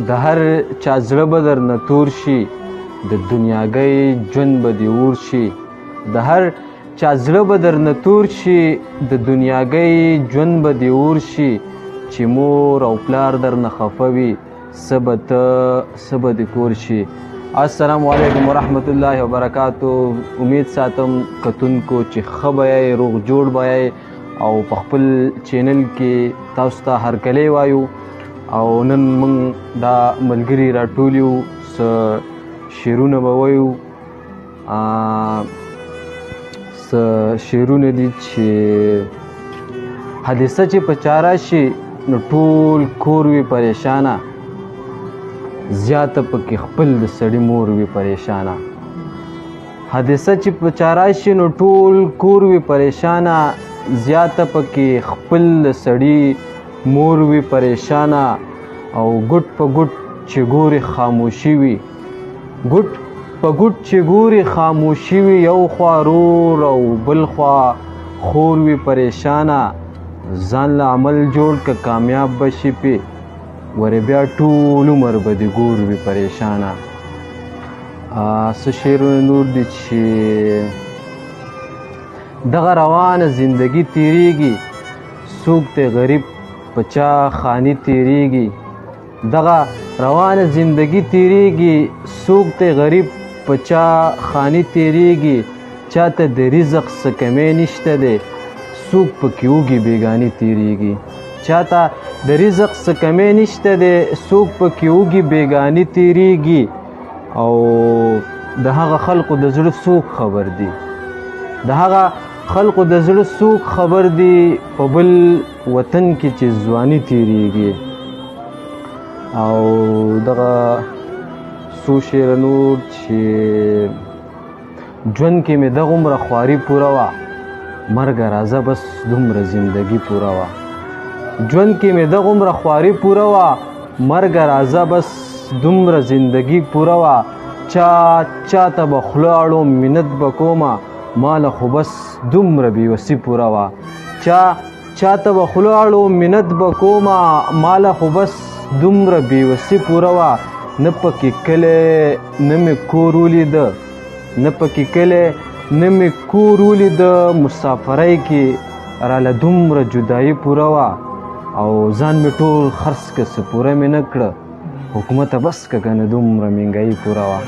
د هر چا زړه به درنه تور شي د دنیاګۍ ژوند به دې اور شي د هر چا زړه به درنه تور شي د دنیاګۍ ژوند به دې اور شي چې مور او پلار درنه خفه وي څه به دې کور شي. السلام علیکم ورحمت الله وبرکاتو. امید ساتم کتونکو چې ښه به یې روغ جوړ به یې او په خپل چینل کې تاسو ته هرکلی وایو. او نن موږ دا ملګري راټول یو څه شعرونه به وایو. څه شعرونه دي چې حادثه چې په چا راشي نو ټول کور وي پریشانه زیاته پکې خپل د سړي مور وي پریشانه. حادثه چې په چا راشي نو ټول کور وي پریشانه زیاته پکې خپل د سړي مور وي پریشانه. او ګوټ په ګوټ چې ګوري خاموشي وي ګوټ په ګوټ چې ګوري خاموشي وي یو خوا رور او بل خوا خور وي پریشانه. ځان له عمل جوړ که کامیاب بشي پې ورې بیا ټول عمر به دې ګور وي پریشانه. څه شعرونه نور دي چې دغه روانه زندگی تیریږي څوک ته غریب په چا خاني تیریږي. دغه روانه زندگی تیریږي څوک ته غریب په چا خاني تیریږي. چاته د رزق څه کمی نشته دی څوک پکې وږي بېګاني تیریږي. چاته د رزق څه کمی نشته دی څوک پکې وږي بېګاني تیریږي. او د هغه خلقو د زړه څوک خبر دی د هغه خلقو د زړه څوک خبر دی په بل وطن کې چې ځواني تیریږي. او دغه څو شعره نور چې ژوند کې مې دغومره خواري پوره وه مرګه راځه بس دومره زندګي پوره وه. ژوند کې مې دغومره خواري پوره وه مرګه راځه بس دومره زندګي پوره وه. چاته به خوله اړوم منت به کومه ماله خو بس دومره بېوسي پوره وه. چاته به خوله اړوم منت به کومه ماله خو بس دومره بېوسي پوره وه. نه پکې کلی نه مې کور ولیده نه پکې کلی نه مې کور ولیده مسافرۍ کې راله دومره جدایي پوره وه. او ځان مې ټول خرڅ که څه پوره مې نه کړه حکومته بس که که نه دومره مهنګایي پوره وه.